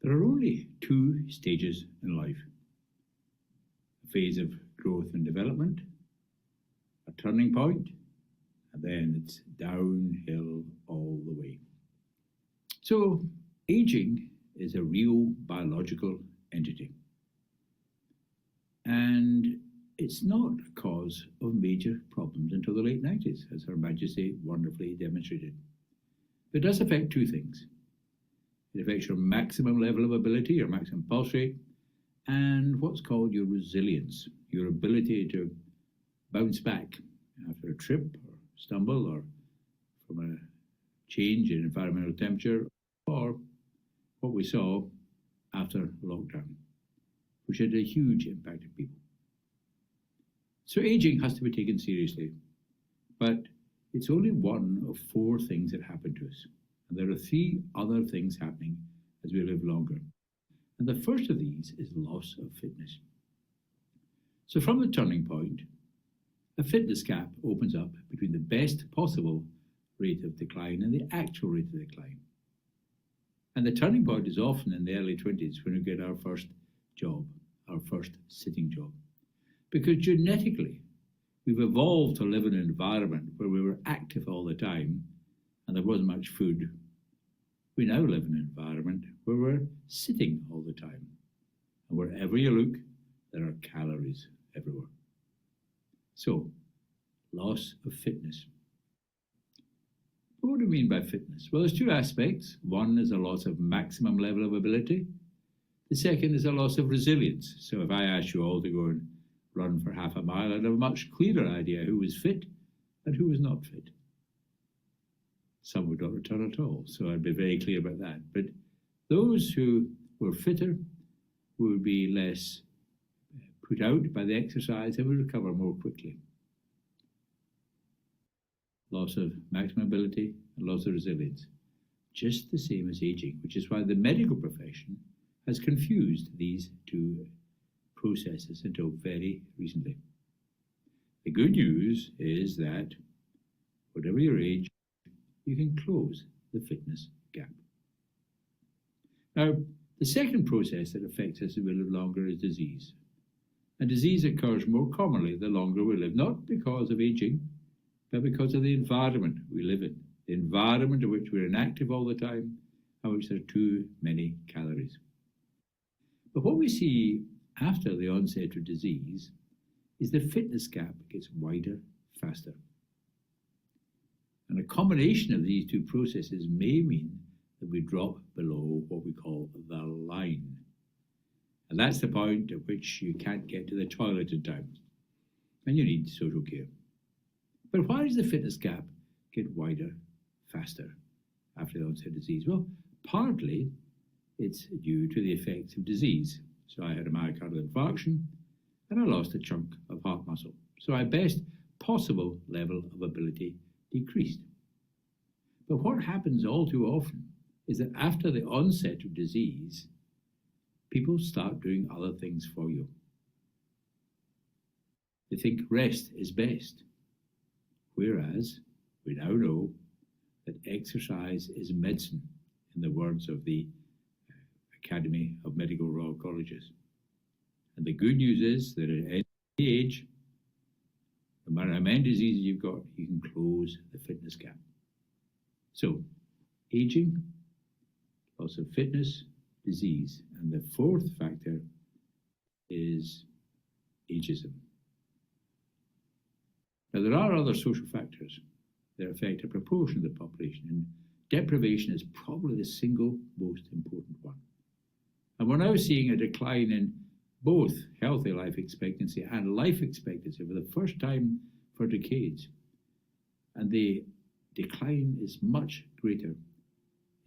There are only two stages in life: a phase of growth and development, a turning point, and then it's downhill all the way. So, aging is a real biological entity, and it's not a cause of major problems until the late 90s, as Her Majesty wonderfully demonstrated. It does affect two things. It affects your maximum level of ability, your maximum pulse rate, and what's called your resilience, your ability to bounce back after a trip or stumble or from a change in environmental temperature, or what we saw after lockdown, which had a huge impact on people. So aging has to be taken seriously, but it's only one of four things that happen to us. And there are three other things happening as we live longer. And the first of these is loss of fitness. So from the turning point, a fitness gap opens up between the best possible rate of decline and the actual rate of decline. And the turning point is often in the early 20s when we get our first job, our first sitting job. Because genetically, we've evolved to live in an environment where we were active all the time and there wasn't much food. We now live in an environment where we're sitting all the time. And wherever you look, there are calories everywhere. So, loss of fitness. But what do we mean by fitness? Well, there's two aspects. One is a loss of maximum level of ability. The second is a loss of resilience. So if I ask you all to go and run for half a mile, I'd have a much clearer idea who was fit and who was not fit. Some would not return at all, so I'd be very clear about that. But those who were fitter would be less put out by the exercise and would recover more quickly. Loss of maximum ability and loss of resilience, just the same as aging, which is why the medical profession has confused these two processes until very recently. The good news is that whatever your age, you can close the fitness gap. Now, the second process that affects us as we live longer is disease. And disease occurs more commonly the longer we live, not because of aging, but because of the environment we live in, the environment in which we're inactive all the time, and which there are too many calories. But what we see after the onset of disease is the fitness gap gets wider faster. And a combination of these two processes may mean that we drop below what we call the line. And that's the point at which you can't get to the toilet in time, and you need social care. But why does the fitness gap get wider faster after the onset of disease? Well, partly it's due to the effects of disease. So I had a myocardial infarction and I lost a chunk of heart muscle. So my best possible level of ability decreased. But what happens all too often is that after the onset of disease, people start doing other things for you. They think rest is best, whereas we now know that exercise is medicine, in the words of the Academy of Medical Royal Colleges. And the good news is that at any age, no matter how many diseases you've got, you can close the fitness gap. So, aging, loss of fitness, disease. And the fourth factor is ageism. Now, there are other social factors that affect a proportion of the population, and deprivation is probably the single most important one. And we're now seeing a decline in both healthy life expectancy and life expectancy for the first time for decades. And the decline is much greater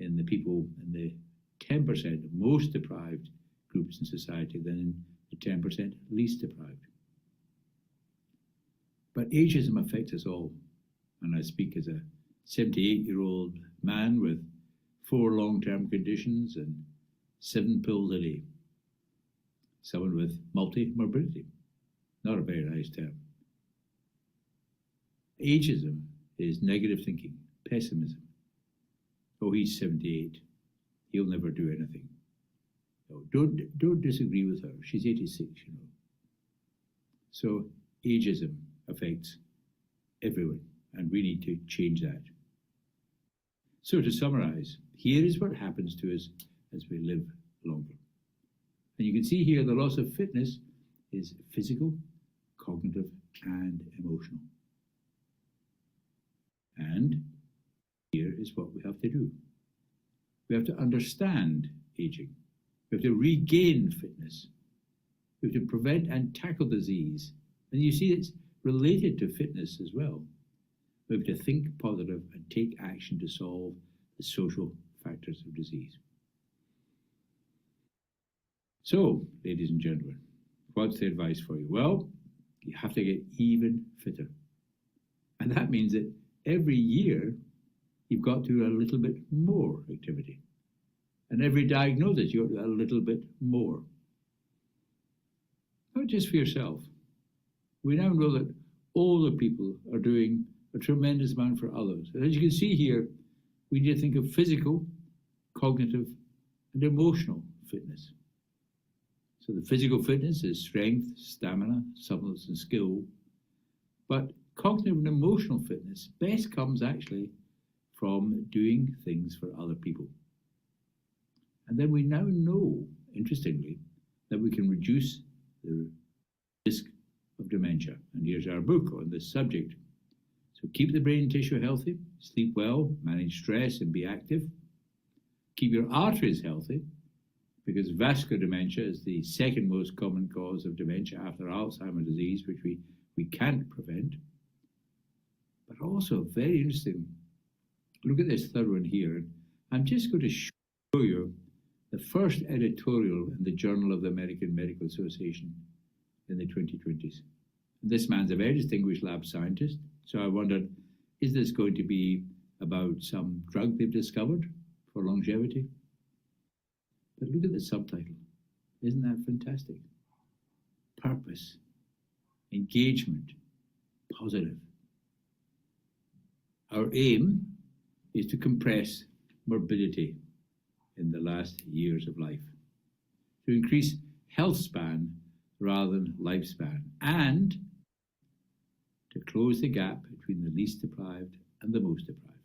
in the people in the 10% most deprived groups in society than in the 10% least deprived. But ageism affects us all. And I speak as a 78-year-old man with 4 long-term conditions and 7 pills a day. Someone with multi-morbidity. Not a very nice term. Ageism is negative thinking, pessimism. Oh, he's 78. He'll never do anything. So don't disagree with her. She's 86, you know. So ageism affects everyone, and we need to change that. So to summarize, here is what happens to us as we live longer. And you can see here the loss of fitness is physical, cognitive, and emotional. And here is what we have to do. We have to understand aging. We have to regain fitness. We have to prevent and tackle disease. And you see it's related to fitness as well. We have to think positive and take action to solve the social factors of disease. So, ladies and gentlemen, what's the advice for you? Well, you have to get even fitter. And that means that every year you've got to do a little bit more activity. And every diagnosis you've got to do a little bit more. Not just for yourself. We now know that older people are doing a tremendous amount for others. And as you can see here, we need to think of physical, cognitive, and emotional fitness. So the physical fitness is strength, stamina, suppleness, and skill. But cognitive and emotional fitness best comes actually from doing things for other people. And then we now know, interestingly, that we can reduce the risk of dementia. And here's our book on this subject. So keep the brain tissue healthy, sleep well, manage stress, and be active. Keep your arteries healthy, because vascular dementia is the second most common cause of dementia after Alzheimer's disease, which we can't prevent. But also, very interesting, look at this third one here. I'm just going to show you the first editorial in the Journal of the American Medical Association in the 2020s. This man's a very distinguished lab scientist, so I wondered, is this going to be about some drug they've discovered for longevity? But look at the subtitle. Isn't that fantastic? Purpose, engagement, positive. Our aim is to compress morbidity in the last years of life, to increase health span rather than lifespan, and to close the gap between the least deprived and the most deprived.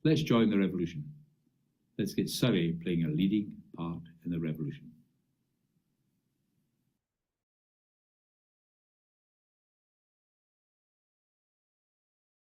Let's join the revolution. Let's get Surrey playing a leading part in the revolution.